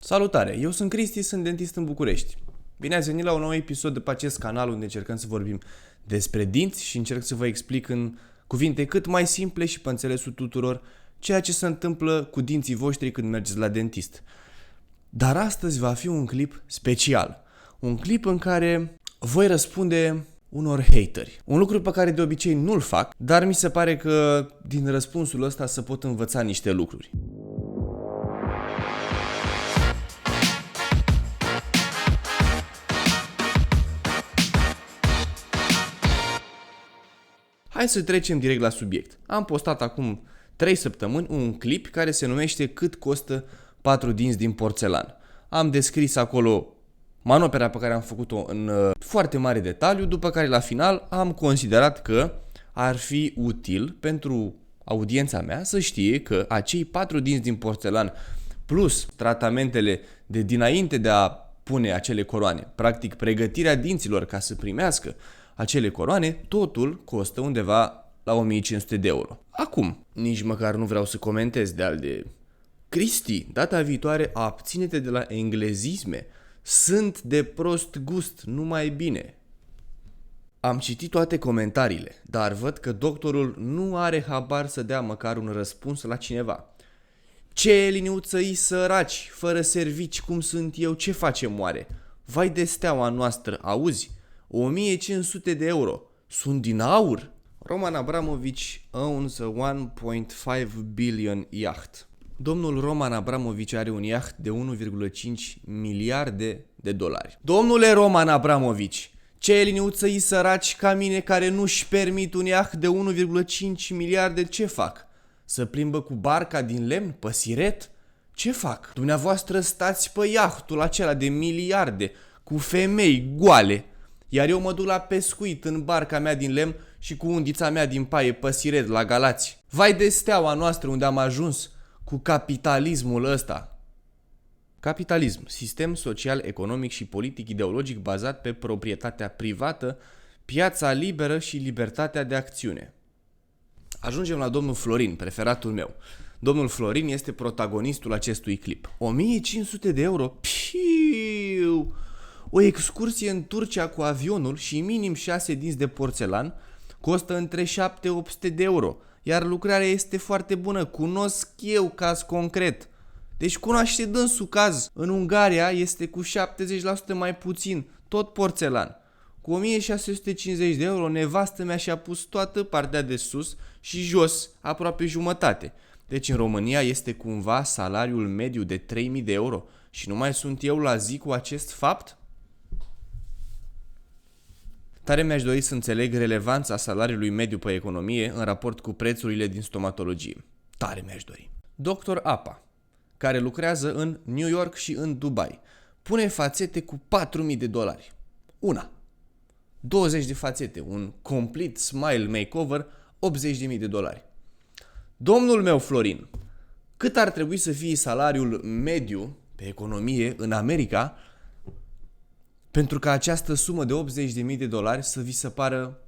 Salutare, eu sunt Cristi, sunt dentist în București. Bine ați venit la un nou episod de pe acest canal unde încercăm să vorbim despre dinți și încerc să vă explic în cuvinte cât mai simple și pe înțelesul tuturor ceea ce se întâmplă cu dinții voștri când mergeți la dentist. Dar astăzi va fi un clip special, un clip în care voi răspunde unor hateri. Un lucru pe care de obicei nu-l fac, dar mi se pare că din răspunsul ăsta se pot învăța niște lucruri. Hai să trecem direct la subiect. Am postat acum 3 săptămâni un clip care se numește Cât costă 4 dinți din porțelan. Am descris acolo manopera pe care am făcut-o în foarte mare detaliu, după care la final am considerat că ar fi util pentru audiența mea să știe că acei 4 dinți din porțelan plus tratamentele de dinainte de a pune acele coroane, practic pregătirea dinților ca să primească acele coroane, totul costă undeva la 1500 de euro. Acum, nici măcar nu vreau să comentez de Cristi, data viitoare abține-te de la englezisme. Sunt de prost gust, numai bine. Am citit toate comentariile, dar văd că doctorul nu are habar să dea măcar un răspuns la cineva. Ce liniuță-i săraci, fără servici cum sunt eu, ce facem oare? Vai de steaua noastră, auzi? 1500 de euro. Sunt din aur? Roman Abramovich owns a 1.5 billion yacht. Domnul Roman Abramovich are un yacht de 1,5 miliarde de dolari. Domnule Roman Abramovich, ce liniuță-i săraci ca mine care nu-și permit un yacht de 1,5 miliarde, ce fac? Să plimbă cu barca din lemn pe siret? Ce fac? Dumneavoastră stați pe yachtul acela de miliarde cu femei goale, iar eu mă duc la pescuit în barca mea din lemn și cu undița mea din paie pe siret la Galați. Vai de steaua noastră unde am ajuns cu capitalismul ăsta. Capitalism, sistem social, economic și politic ideologic bazat pe proprietatea privată, piața liberă și libertatea de acțiune. Ajungem la domnul Florin, preferatul meu. Domnul Florin este protagonistul acestui clip. 1500 de euro? Piu! O excursie în Turcia cu avionul și minim 6 dinți de porțelan costă între 7-800 de euro, iar lucrarea este foarte bună. Cunosc eu caz concret. Deci cunoaște dânsul caz. În Ungaria este cu 70% mai puțin, tot porțelan. Cu 1650 de euro, nevastă mea și-a pus toată partea de sus și jos, aproape jumătate. Deci în România este cumva salariul mediu de 3000 de euro și nu mai sunt eu la zi cu acest fapt? Tare mi-aș dori să înțeleg relevanța salariului mediu pe economie în raport cu prețurile din stomatologie. Tare mi-aș dori. Dr. Apa, care lucrează în New York și în Dubai, pune fațete cu 4000 de dolari. Una. 20 de fațete, un complete smile makeover, 80.000 de dolari. Domnul meu Florin, cât ar trebui să fie salariul mediu pe economie în America pentru ca această sumă de 80.000 de dolari să vi se pară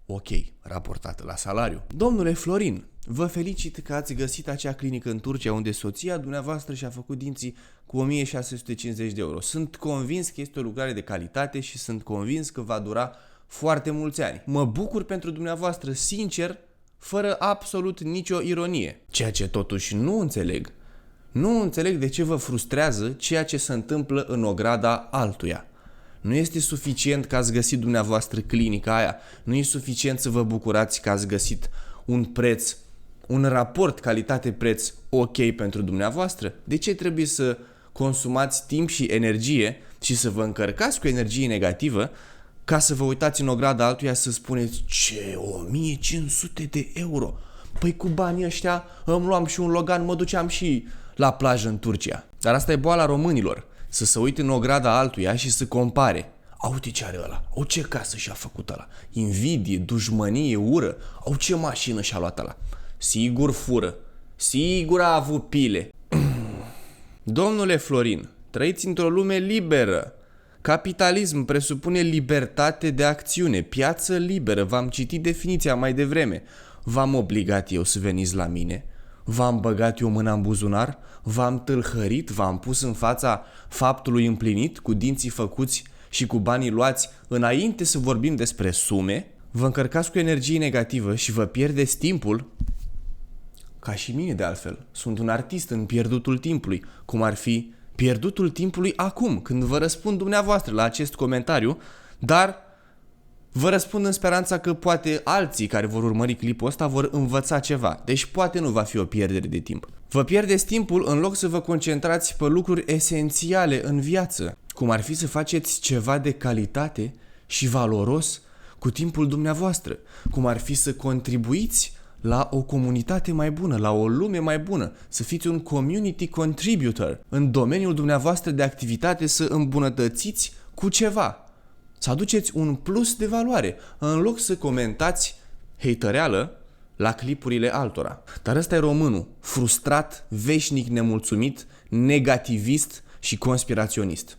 ok, raportată la salariu? Domnule Florin, vă felicit că ați găsit acea clinică în Turcia unde soția dumneavoastră și-a făcut dinții cu 1650 de euro. Sunt convins că este o lucrare de calitate și sunt convins că va dura foarte mulți ani. Mă bucur pentru dumneavoastră, sincer, fără absolut nicio ironie. Ceea ce totuși nu înțeleg de ce vă frustrează ceea ce se întâmplă în ograda altuia. Nu este suficient că ați găsit dumneavoastră clinica aia, nu e suficient să vă bucurați că ați găsit un preț, un raport calitate-preț ok pentru dumneavoastră. De ce trebuie să consumați timp și energie și să vă încărcați cu energie negativă ca să vă uitați în ograda altuia să spuneți ce 1500 de euro? Păi cu banii ăștia îmi luam și un Logan, mă duceam și la plajă în Turcia. Dar asta e boala românilor, să se uite în ograda altuia și să compare. Uite ce are ăla, au ce casă și-a făcut ăla, invidie, dușmănie, ură, au ce mașină și-a luat ăla. Sigur fură, sigur a avut pile. Domnule Florin, trăiți într-o lume liberă. Capitalism presupune libertate de acțiune, piață liberă. V-am citit definiția mai devreme. V-am obligat eu să veniți la mine? V-am băgat eu mâna în buzunar? V-am tâlhărit? V-am pus în fața faptului împlinit, cu dinții făcuți și cu banii luați, înainte să vorbim despre sume? Vă încărcați cu energie negativă și vă pierdeți timpul? Ca și mine, de altfel. Sunt un artist în pierdutul timpului, cum ar fi pierdutul timpului acum, când vă răspund dumneavoastră la acest comentariu, dar vă răspund în speranța că poate alții care vor urmări clipul ăsta vor învăța ceva. Deci poate nu va fi o pierdere de timp. Vă pierdeți timpul în loc să vă concentrați pe lucruri esențiale în viață, cum ar fi să faceți ceva de calitate și valoros cu timpul dumneavoastră, cum ar fi să contribuiți la o comunitate mai bună, la o lume mai bună, să fiți un community contributor în domeniul dumneavoastră de activitate, să îmbunătățiți cu ceva, să aduceți un plus de valoare, în loc să comentați hatereală la clipurile altora. Dar ăsta e românul, frustrat, veșnic nemulțumit, negativist și conspiraționist.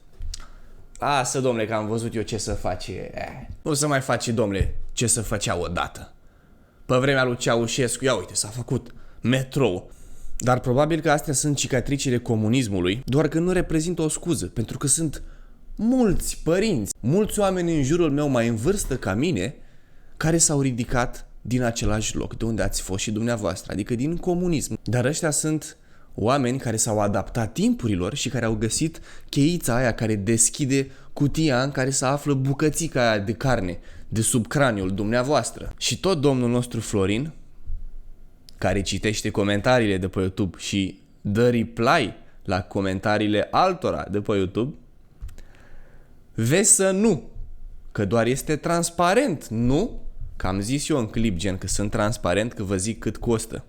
Lasă, domnule, că am văzut eu ce să face. Nu se mai face, domnule, ce să făcea odată. Pe vremea lui Ceaușescu, ia uite, s-a făcut metrou. Dar probabil că astea sunt cicatricile comunismului, doar că nu reprezintă o scuză, pentru că sunt mulți părinți, mulți oameni în jurul meu mai în vârstă ca mine, care s-au ridicat din același loc, de unde ați fost și dumneavoastră, adică din comunism. Dar ăștia sunt oameni care s-au adaptat timpurilor și care au găsit cheița aia care deschide cutia în care se află bucățica aia de carne de sub craniul dumneavoastră. Și tot domnul nostru Florin, care citește comentariile de pe YouTube și dă reply la comentariile altora de pe YouTube, vezi să nu, că doar este transparent, nu? Că am zis eu în clip, gen, că sunt transparent, că vă zic cât costă.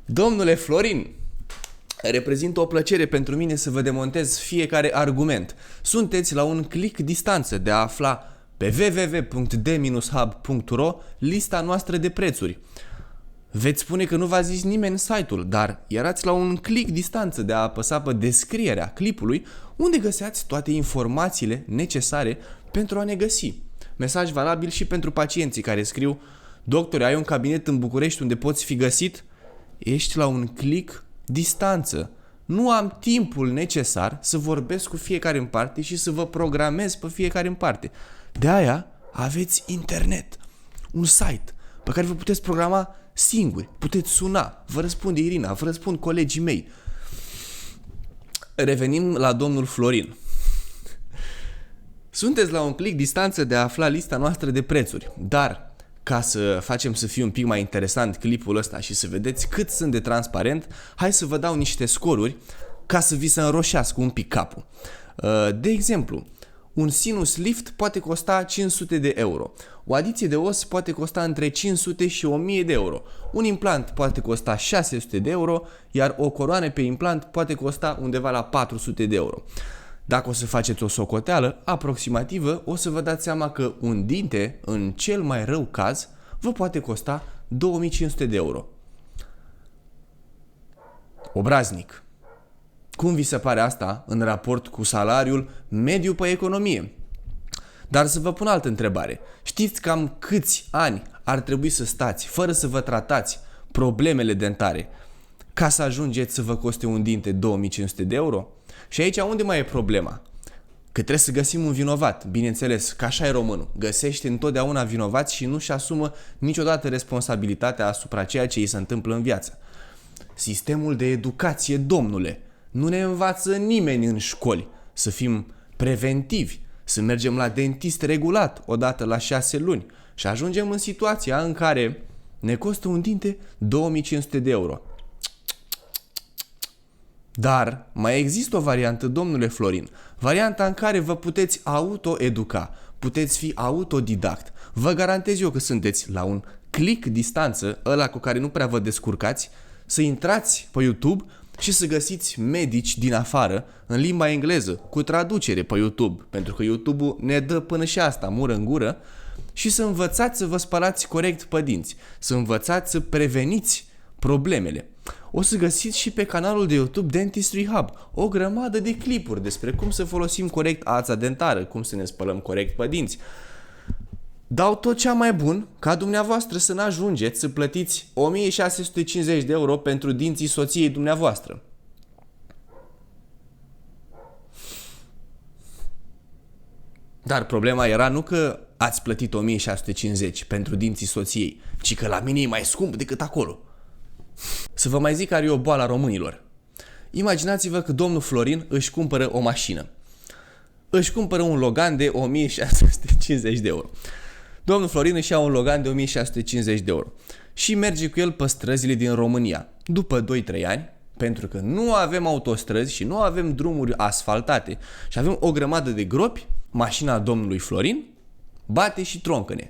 Domnule Florin, reprezintă o plăcere pentru mine să vă demontez fiecare argument. Sunteți la un click distanță de a afla pe www.d-hub.ro lista noastră de prețuri. Veți spune că nu v-a zis nimeni site-ul, dar erați la un click distanță de a apăsa pe descrierea clipului, unde găseați toate informațiile necesare pentru a ne găsi. Mesaj valabil și pentru pacienții care scriu: doctore, ai un cabinet în București unde poți fi găsit? Ești la un click distanță. Nu am timpul necesar să vorbesc cu fiecare în parte și să vă programez pe fiecare în parte. De aia aveți internet, un site pe care vă puteți programa singuri, puteți suna, vă răspunde Irina, vă răspund colegii mei. Revenim la domnul Florin. Sunteți la un click distanță de a afla lista noastră de prețuri, dar ca să facem să fie un pic mai interesant clipul ăsta și să vedeți cât sunt de transparent, hai să vă dau niște scoruri ca să vi se înroșească un pic capul. De exemplu, un sinus lift poate costa 500 de euro. O adiție de os poate costa între 500 și 1000 de euro. Un implant poate costa 600 de euro, iar o coroană pe implant poate costa undeva la 400 de euro. Dacă o să faceți o socoteală aproximativă, o să vă dați seama că un dinte, în cel mai rău caz, vă poate costa 2500 de euro. Obraznic. Cum vi se pare asta în raport cu salariul mediu pe economie? Dar să vă pun altă întrebare. Știți cam câți ani ar trebui să stați fără să vă tratați problemele dentare ca să ajungeți să vă coste un dinte 2500 de euro? Și aici unde mai e problema? Că trebuie să găsim un vinovat. Bineînțeles, că așa e românul. Găsește întotdeauna vinovați și nu-și asumă niciodată responsabilitatea asupra ceea ce îi se întâmplă în viață. Sistemul de educație, domnule, nu ne învață nimeni în școli să fim preventivi, să mergem la dentist regulat odată la 6 luni și ajungem în situația în care ne costă un dinte 2500 de euro. Dar mai există o variantă, domnule Florin, varianta în care vă puteți autoeduca, puteți fi autodidact. Vă garantez eu că sunteți la un click distanță, ăla cu care nu prea vă descurcați, să intrați pe YouTube și să găsiți medici din afară în limba engleză, cu traducere pe YouTube, pentru că YouTube-ul ne dă până și asta, mură în gură, și să învățați să vă spălați corect pe dinți, să învățați să preveniți problemele. O să găsiți și pe canalul de YouTube Dentistry Hub o grămadă de clipuri despre cum să folosim corect ața dentară, cum să ne spălăm corect pe dinți. dau tot cea mai bun ca dumneavoastră să n-ajungeți să plătiți 1650 de euro pentru dinții soției dumneavoastră. Dar problema era nu că ați plătit 1650 pentru dinții soției, ci că la mine e mai scump decât acolo. Să vă mai zic care e o boală a românilor. Imaginați-vă că domnul Florin își cumpără o mașină. Își cumpără un Logan de 1650 de euro. Domnul Florin își ia un Logan de 1650 de euro și merge cu el pe străzile din România. După 2-3 ani, pentru că nu avem autostrăzi și nu avem drumuri asfaltate și avem o grămadă de gropi, mașina domnului Florin bate și troncă-ne.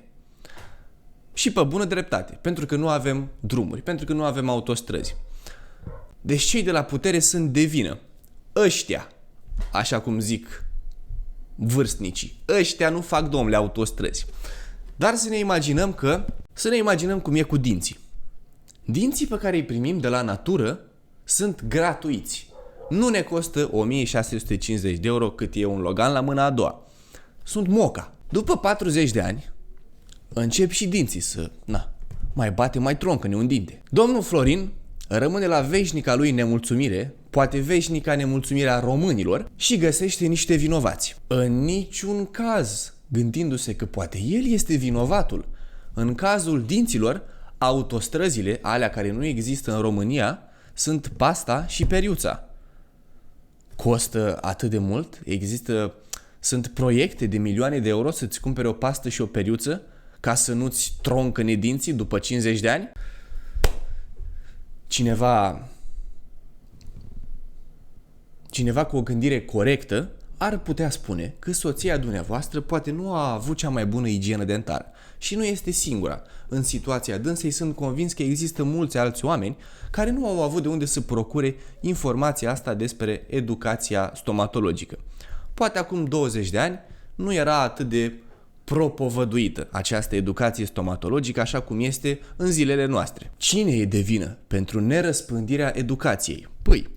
Și pe bună dreptate, pentru că nu avem drumuri, pentru că nu avem autostrăzi. Deci cei de la putere sunt de vină. Ăștia, așa cum zic vârstnicii, ăștia nu fac, domnule, autostrăzi. Dar să ne imaginăm cum e cu dinții. Dinții pe care îi primim de la natură sunt gratuiți. Nu ne costă 1650 de euro cât e un Logan la mâna a doua. Sunt moca. După 40 de ani, încep și dinții să, mai bate, mai troncă-ne un dinte. Domnul Florin rămâne la veșnica lui nemulțumire, poate veșnica nemulțumire a românilor, și găsește niște vinovați. În niciun caz, gândindu-se că poate el este vinovatul, în cazul dinților, autostrăzile, alea care nu există în România, sunt pasta și periuța. Costă atât de mult, sunt proiecte de milioane de euro să-ți cumpere o pastă și o periuță ca să nu-ți troncă-ne dinții după 50 de ani? Cineva cu o gândire corectă ar putea spune că soția dumneavoastră poate nu a avut cea mai bună igienă dentară și nu este singura. În situația dânsei sunt convins că există mulți alți oameni care nu au avut de unde să procure informația asta despre educația stomatologică. Poate acum 20 de ani nu era atât de propovăduită această educație stomatologică așa cum este în zilele noastre. Cine e de vină pentru nerăspândirea educației? Păi,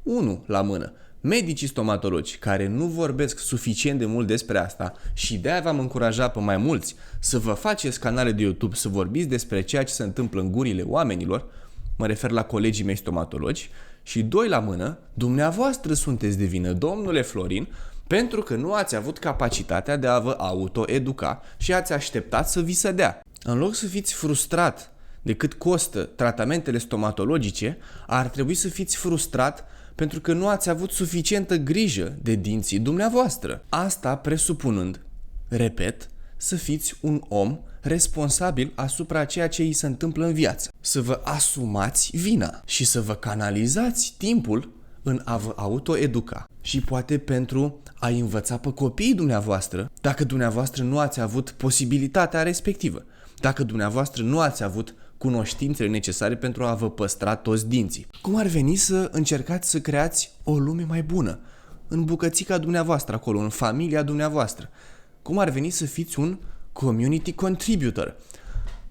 unul la mână, medicii stomatologi care nu vorbesc suficient de mult despre asta și de-aia v-am încurajat pe mai mulți să vă faceți canale de YouTube, să vorbiți despre ceea ce se întâmplă în gurile oamenilor, mă refer la colegii mei stomatologi, și doi la mână, dumneavoastră sunteți de vină, domnule Florin, pentru că nu ați avut capacitatea de a vă autoeduca și ați așteptat să vi se dea. În loc să fiți frustrat de cât costă tratamentele stomatologice, ar trebui să fiți frustrat pentru că nu ați avut suficientă grijă de dinții dumneavoastră. Asta presupunând, repet, să fiți un om responsabil asupra ceea ce îi se întâmplă în viață. Să vă asumați vina și să vă canalizați timpul în a vă autoeduca. Și poate pentru a învăța pe copiii dumneavoastră, dacă dumneavoastră nu ați avut posibilitatea respectivă, dacă dumneavoastră nu ați avut cunoștințele necesare pentru a vă păstra toți dinții. Cum ar veni să încercați să creați o lume mai bună în bucățica dumneavoastră acolo, în familia dumneavoastră? Cum ar veni să fiți un community contributor?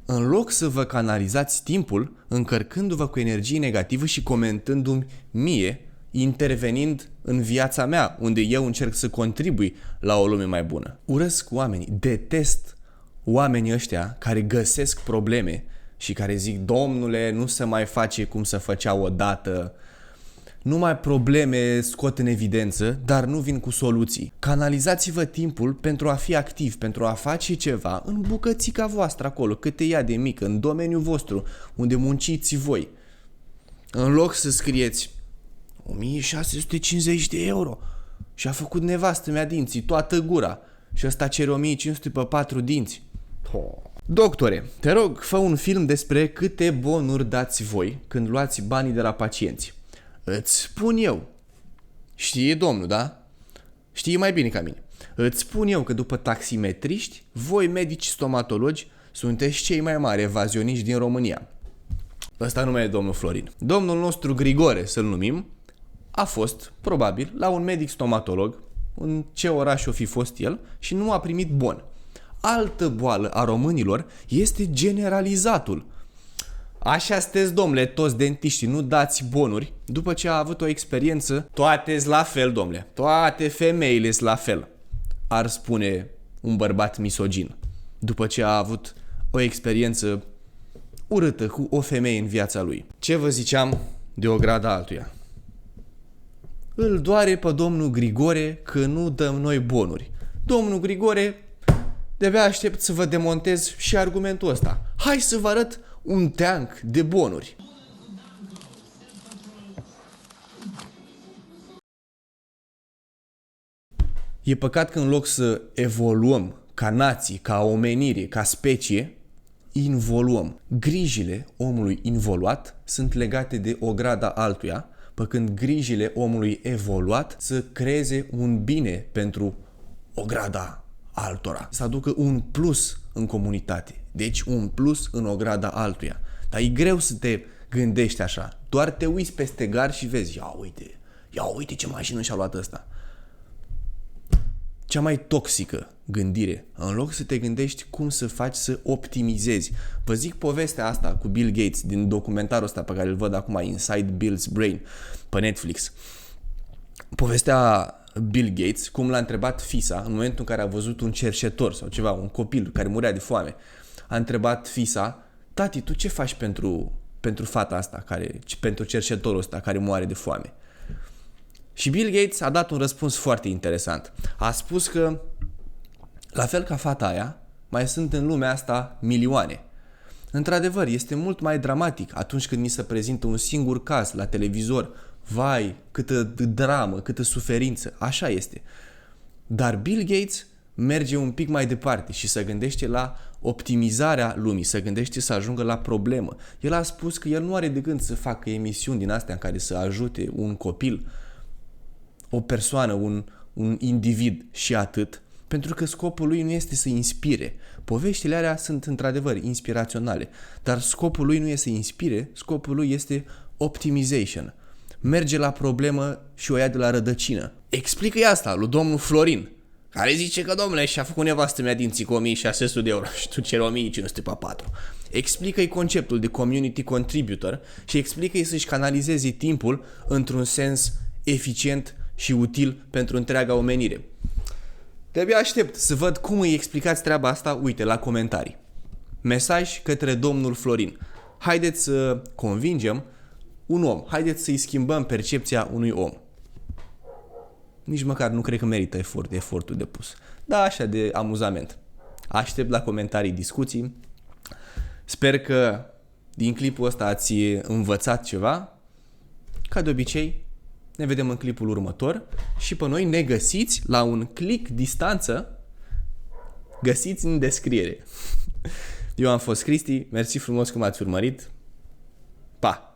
În loc să vă canalizați timpul încărcându-vă cu energie negativă și comentându-mi mie, intervenind în viața mea, unde eu încerc să contribui la o lume mai bună. Urăsc oamenii, detest oamenii ăștia care găsesc probleme și care zic, domnule, nu se mai face cum se făcea odată, numai probleme scot în evidență, dar nu vin cu soluții. Canalizați-vă timpul pentru a fi activ, pentru a face ceva în bucățica voastră acolo, cât e ea de mică, în domeniul vostru, unde munciți voi. În loc să scrieți 1650 de euro și a făcut nevastă mea dinții, toată gura, și ăsta cere 1500 pe 4 dinți. Doctore, te rog, fă un film despre câte bonuri dați voi când luați banii de la pacienți. Îți spun eu. Știe domnul, da? Știe mai bine ca mine. Îți spun eu că după taximetriști, voi medici stomatologi sunteți cei mai mari evazioniști din România. Ăsta nu mai e domnul Florin. Domnul nostru Grigore, să-l numim, a fost, probabil, la un medic stomatolog, în ce oraș o fi fost el, și nu a primit bon. Altă boală a românilor este generalizatul. Așa sunteți, domnule, toți dentiștii, nu dați bonuri după ce a avut o experiență. Toate-s la fel, domnule, toate femeile-s la fel, ar spune un bărbat misogin. după ce a avut o experiență urâtă cu o femeie în viața lui. Ce vă ziceam de ograda altuia? Îl doare pe domnul Grigore că nu dăm noi bonuri. Domnul Grigore, de-abia aștept să vă demontez și argumentul ăsta. Hai să vă arăt un teanc de bonuri. E păcat că în loc să evoluăm ca nații, ca omenire, ca specie, involuăm. Grijile omului involuat sunt legate de ograda altuia, pe când grijile omului evoluat să creeze un bine pentru ograda altora. Să aducă un plus în comunitate. Deci un plus în ograda altuia. Dar e greu să te gândești așa. Doar te uiți peste gar și vezi, ia uite ce mașină și-a luat ăsta. Cea mai toxică gândire, în loc să te gândești cum să faci să optimizezi. Vă zic povestea asta cu Bill Gates din documentarul ăsta pe care îl văd acum, Inside Bill's Brain, pe Netflix. Povestea Bill Gates, cum l-a întrebat fisa în momentul în care a văzut un cerșetor sau ceva, un copil care murea de foame. A întrebat fisa, tati, tu ce faci pentru fata asta, pentru cerșetorul ăsta care moare de foame? Și Bill Gates a dat un răspuns foarte interesant. A spus că, la fel ca fata aia, mai sunt în lumea asta milioane. Într-adevăr, este mult mai dramatic atunci când ni se prezintă un singur caz la televizor. Vai, câtă dramă, câtă suferință. Așa este. Dar Bill Gates merge un pic mai departe și se gândește la optimizarea lumii, se gândește să ajungă la problemă. El a spus că el nu are de gând să facă emisiuni din astea în care să ajute un copil, o persoană, un individ și atât, pentru că scopul lui nu este să inspire. Poveștile alea sunt într-adevăr inspiraționale, dar scopul lui nu este să inspire, scopul lui este optimization. Merge la problemă și o ia de la rădăcină. Explică-i asta lui domnul Florin, care zice că, domnule, și-a făcut nevastă mea dinții cu 1600 de euro și tu ceri 1504. Explică-i conceptul de community contributor și explică-i să-și canalizeze timpul într-un sens eficient și util pentru întreaga omenire. De-abia aștept să văd cum îi explicați treaba asta, uite, la comentarii. Mesaj către domnul Florin. Haideți să convingem un om, haideți să-i schimbăm percepția unui om. Nici măcar nu cred că merită efortul depus. Da, așa de amuzament. Aștept la comentarii, discuții. Sper că din clipul ăsta ați învățat ceva. Ca de obicei, ne vedem în clipul următor și pe noi ne găsiți la un click distanță. Găsiți în descriere. Eu am fost Cristi, mersi frumos că m-ați urmărit. Pa!